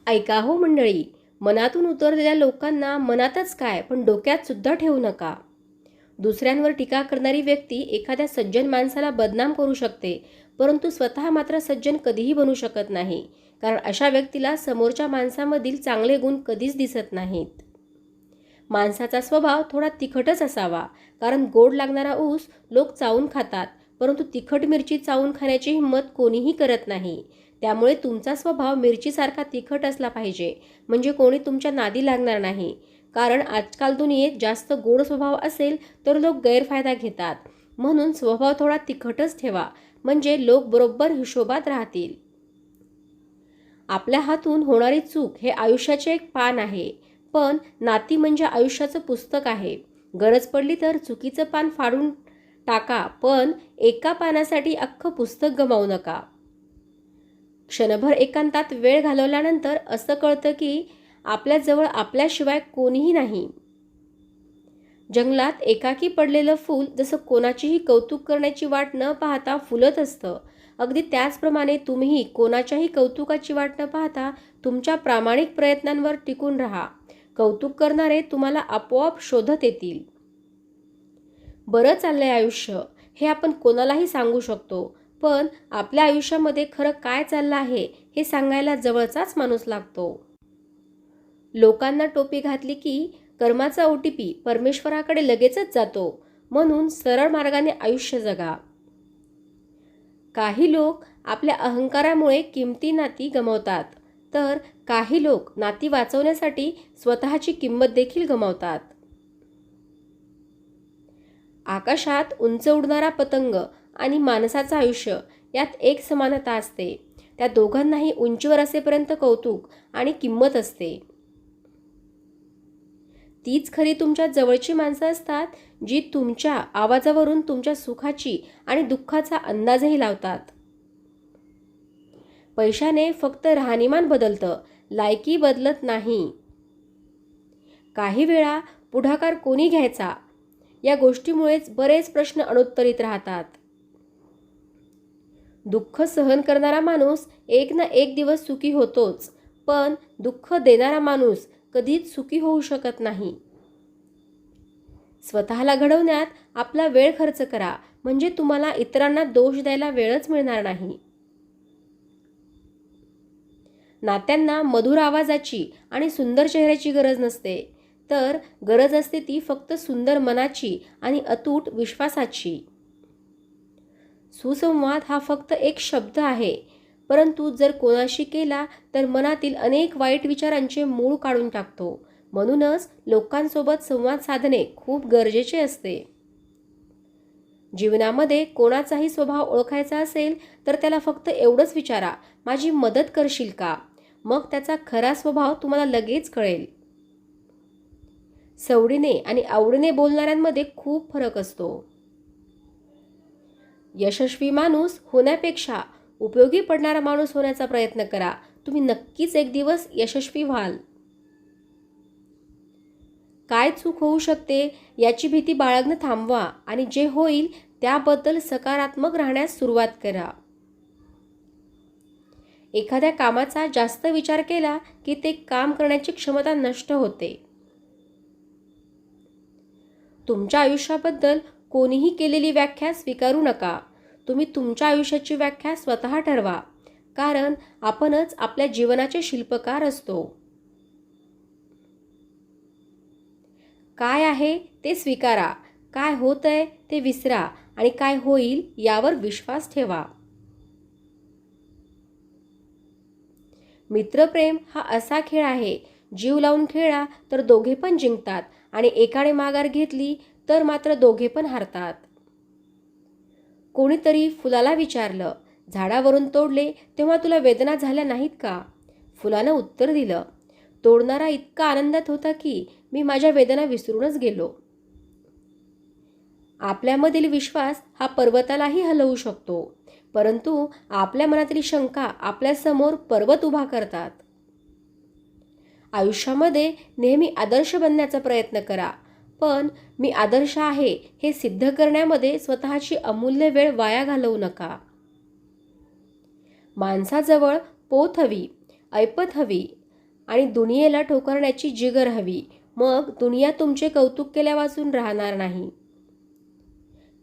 ऐका हो मंडळी, मनातून उतरलेल्या लोकांना मनातच काय पण डोक्यात सुद्धा ठेवू नका. दुसऱ्यांवर टीका करणारी व्यक्ती एखाद्या सज्जन माणसाला बदनाम करू शकते, परंतु स्वतः मात्र सज्जन कधीही बनू शकत नाही. कारण अशा व्यक्तीला समोरच्या माणसामधील चांगले गुण कधीच दिसत नाहीत. माणसाचा स्वभाव थोडा तिखटच असावा, कारण गोड लागणारा ऊस लोक चावून खातात, परंतु तिखट मिरची चावून खाण्याची हिंमत कोणीही करत नाही. त्यामुळे तुमचा स्वभाव मिरचीसारखा तिखट असला पाहिजे, म्हणजे कोणी तुमच्या नादी लागणार नाही. कारण आजकाल दुनियेत जास्त गोड स्वभाव असेल तर लोक गैरफायदा घेतात. म्हणून स्वभाव थोडा तिखटच ठेवा, म्हणजे लोक बरोबर हिशोबात राहतील. आपल्या हातून होणारी चूक हे आयुष्याचे एक पान आहे, पण नाती म्हणजे आयुष्याचं पुस्तक आहे. गरज पडली तर चुकीचं पान फाडून टाका, पण एका पानासाठी अख्खं पुस्तक गमावू नका. क्षणभर एकांतात वेळ घालवल्यानंतर असं कळतं की आपल्याजवळ आपल्याशिवाय कोणीही नाही. जंगलात एकाकी पडलेलं फूल जसं कोणाचीही कौतुक करण्याची वाट न पाहता फुलत असतं, अगदी त्याचप्रमाणे तुम्हीही कोणाच्याही कौतुकाची वाट न पाहता तुमच्या प्रामाणिक प्रयत्नांवर टिकून राहा. कौतुक करणारे तुम्हाला आपोआप शोधत येतील. बरं चाललंय आयुष्य हे आपण कोणालाही सांगू शकतो, पण आपल्या आयुष्यामध्ये खरं काय चाललं आहे हे सांगायला जवळचाच माणूस लागतो. लोकांना टोपी घातली की कर्माचा OTP परमेश्वराकडे लगेचच जातो, म्हणून सरळ मार्गाने आयुष्य जगा. काही लोक आपल्या अहंकारामुळे किमती नाती गमावतात, तर काही लोक नाती वाचवण्यासाठी स्वतःची किंमत देखील गमावतात. आकाशात उंच उडणारा पतंग आणि माणसाचं आयुष्य यात एक समानता असते. त्या दोघांनाही उंचीवर असेपर्यंत कौतुक आणि किंमत असते. तीच खरी तुमच्या जवळची माणसं असतात, जी तुमच्या आवाजावरून तुमच्या सुखाची आणि दुःखाचा अंदाजही लावतात. पैशाने फक्त राहणीमान बदलतं, लायकी बदलत नाही. काही वेळा पुढाकार कोणी घ्यायचा या गोष्टीमुळेच बरेच प्रश्न अनुत्तरित राहतात. दुःख सहन करणारा माणूस एक ना एक दिवस सुखी होतोच, पण दुःख देणारा माणूस कधीच सुखी होऊ शकत नाही. स्वतःला घडवण्यात आपला वेळ खर्च करा, म्हणजे तुम्हाला इतरांना दोष द्यायला वेळच मिळणार नाही. नात्यांना मधुर आवाजाची आणि सुंदर चेहऱ्याची गरज नसते, तर गरज असते ती फक्त सुंदर मनाची आणि अतूट विश्वासाची. सुसंवाद हा फक्त एक शब्द आहे, परंतु जर कोणाशी केला तर मनातील अनेक वाईट विचारांचे मूळ काढून टाकतो. म्हणूनच लोकांसोबत संवाद साधणे खूप गरजेचे असते. जीवनामध्ये कोणाचाही स्वभाव ओळखायचा असेल तर त्याला फक्त एवढंच विचारा, माझी मदत करशील का? मग त्याचा खरा स्वभाव तुम्हाला लगेच कळेल. सवडीने आणि आवडीने बोलणाऱ्यांमध्ये खूप फरक असतो. यशस्वी माणूस होण्यापेक्षा उपयोगी पडणारा माणूस होण्याचा प्रयत्न करा. तुम्ही नक्कीच एक दिवस यशस्वी व्हाल. काय चूक होऊ शकते याची भीती बाळगणं थांबवा आणि जे होईल त्याबद्दल सकारात्मक राहण्यास सुरुवात करा. एखाद्या कामाचा जास्त विचार केला की ते काम करण्याची क्षमता नष्ट होते. तुमच्या आयुष्याबद्दल कोणीही केलेली व्याख्या स्वीकारू नका. तुम्ही तुमच्या आयुष्याची व्याख्या स्वतः ठरवा, कारण आपणच आपल्या जीवनाचे शिल्पकार असतो. काय आहे ते स्वीकारा, काय होतंय ते विसरा आणि काय होईल यावर विश्वास ठेवा. मित्रप्रेम हा असा खेळ आहे, जीव लावून खेळला तर दोघे पण जिंकतात आणि एकाने माघार घेतली तर मात्र दोघे पण हारतात. कोणीतरी फुलाला विचारलं, झाडावरून तोडले तेव्हा तुला वेदना झाल्या नाहीत का? फुलानं उत्तर दिलं, तोडणारा इतका आनंदात होता की मी माझ्या वेदना विसरूनच गेलो. आपल्यामधील विश्वास हा पर्वतालाही हलवू शकतो, परंतु आपल्या मनातील शंका आपल्यासमोर पर्वत उभा करतात. आयुष्यामध्ये नेहमी आदर्श बनण्याचा प्रयत्न करा, पण मी आदर्श आहे हे सिद्ध करण्यामध्ये स्वतःची अमूल्य वेळ वाया घालवू नका. माणसाजवळ पोथ हवी, ऐपत हवी, आणि दुनियेला ठोकरण्याची जिगर हवी. मग दुनिया तुमचे कौतुक केल्यावाचून राहणार नाही.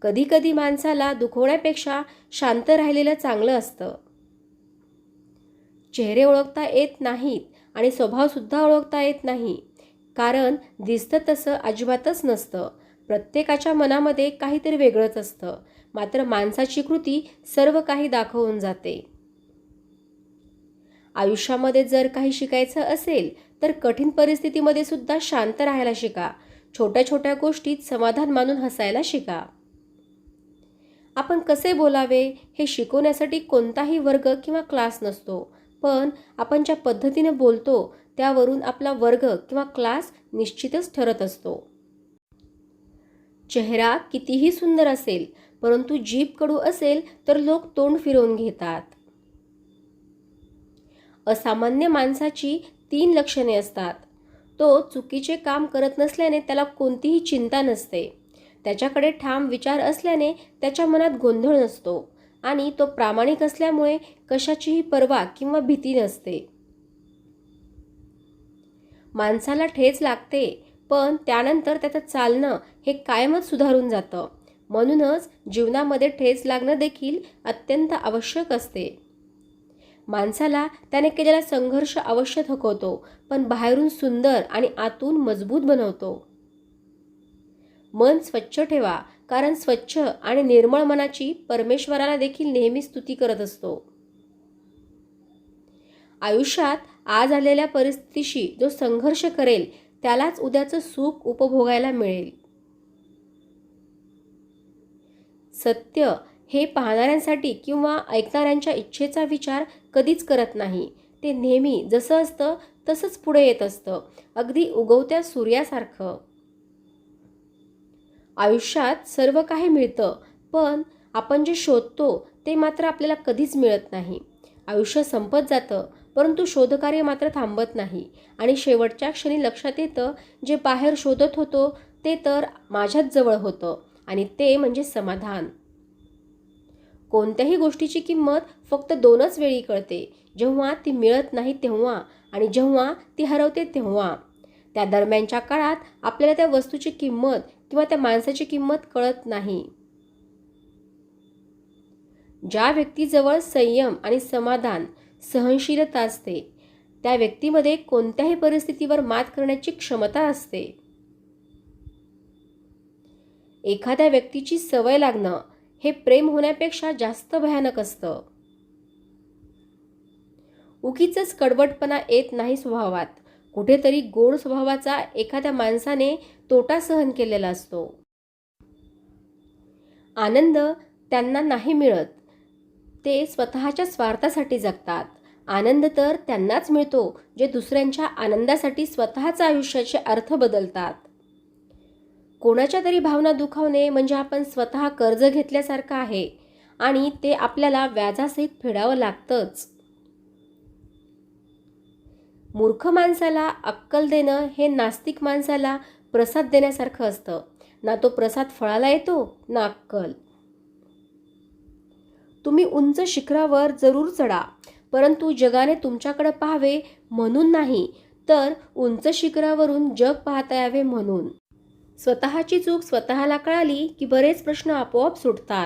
कधी कधी माणसाला दुखवण्यापेक्षा शांत राहिलेलं चांगलं असतं. चेहरे ओळखता येत नाहीत आणि स्वभावसुद्धा ओळखता येत नाही, कारण दिसतं तसं अजिबातच नसतं. प्रत्येकाच्या मनामध्ये काहीतरी वेगळंच असतं, मात्र माणसाची कृती सर्व काही दाखवून जाते. आयुष्यामध्ये जर काही शिकायचं असेल तर कठीण परिस्थितीमध्ये सुद्धा शांत राहायला शिका. छोट्या छोट्या गोष्टीत समाधान मानून हसायला शिका. आपण कसे बोलावे हे शिकवण्यासाठी कोणताही वर्ग किंवा क्लास नसतो, पण आपण ज्या पद्धतीने बोलतो त्यावरून आपला वर्ग किंवा क्लास निश्चितच ठरत असतो. चेहरा कितीही सुंदर असेल, परंतु जीभ कडू असेल तर लोक तोंड फिरवून घेतात. असामान्य माणसाची 3 लक्षणे असतात. तो चुकीचे काम करत नसल्याने त्याला कोणतीही चिंता नसते. त्याच्याकडे ठाम विचार असल्याने त्याच्या मनात गोंधळ नसतो आणि तो प्रामाणिक असल्यामुळे कशाचीही पर्वा किंवा भीती नसते. माणसाला ठेच लागते, पण त्यानंतर त्याचं चालणं हे कायमच सुधारून जातं. म्हणूनच जीवनामध्ये ठेच लागणं देखील अत्यंत आवश्यक असते. माणसाला त्याने केलेला संघर्ष अवश्य थकवतो, पण बाहेरून सुंदर आणि आतून मजबूत बनवतो. मन स्वच्छ ठेवा, कारण स्वच्छ आणि निर्मळ मनाची परमेश्वराला देखील नेहमी स्तुती करत असतो. आयुष्यात आज आलेल्या परिस्थितीशी जो संघर्ष करेल त्यालाच उद्याचं सुख उपभोगायला मिळेल. सत्य हे पाहणाऱ्यांसाठी किंवा ऐकणाऱ्यांच्या इच्छेचा विचार कधीच करत नाही. ते नेहमी जसं असतं तसंच पुढे येत असतं, अगदी उगवत्या सूर्यासारखं. आयुष्यात सर्व काही मिळतं, पण आपण जे शोधतो ते मात्र आपल्याला कधीच मिळत नाही. आयुष्य संपत जातं, परंतु शोधकार्य मात्र थांबत नाही आणि शेवटच्या क्षणी लक्षात येतं, जे बाहेर शोधत होतो ते तर माझ्याच जवळ होतं, आणि ते म्हणजे समाधान. कोणत्याही गोष्टीची किंमत फक्त 2च वेळी कळते, जेव्हा ती मिळत नाही तेव्हा आणि जेव्हा ती हरवते तेव्हा. त्या दरम्यानच्या काळात आपल्याला त्या वस्तूची किंमत किंवा त्या माणसाची किंमत कळत नाही. ज्या व्यक्तीजवळ संयम आणि समाधान, सहनशीलता असते, त्या व्यक्तीमध्ये कोणत्याही परिस्थितीवर मात करण्याची क्षमता असते. एखाद्या व्यक्तीची सवय लागणं हे प्रेम होण्यापेक्षा जास्त भयानक असतं. उगीचच कडवटपणा येत नाही स्वभावात. कुठेतरी गोड स्वभावाचा एखाद्या माणसाने तोटा सहन केलेला असतो. आनंद त्यांना नाही मिळत, ते स्वतःच्या स्वार्थासाठी जगतात. आनंद तर त्यांनाच मिळतो जे दुसऱ्यांच्या आनंदासाठी स्वतःच्या आयुष्याचे अर्थ बदलतात. कोणाच्या तरी भावना दुखावणे म्हणजे आपण स्वतः कर्ज घेतल्यासारखं आहे आणि ते आपल्याला व्याजासहित फेडावं लागतंच. मूर्ख माणसाला अक्कल देणं हे नास्तिक माणसाला प्रसाद देण्यासारखं असतं. ना तो प्रसाद फळाला येतो ना अक्कल. तुम्ही उंच शिखरावर जरूर चढा, परंतु जगाने तुमच्याकडे पाहावे म्हणून नाही, तर उंच शिखरावरून जग पाहता यावे म्हणून. स्वतःची चूक स्वतःला कळाली की बरेच प्रश्न आपोआप सुटतात.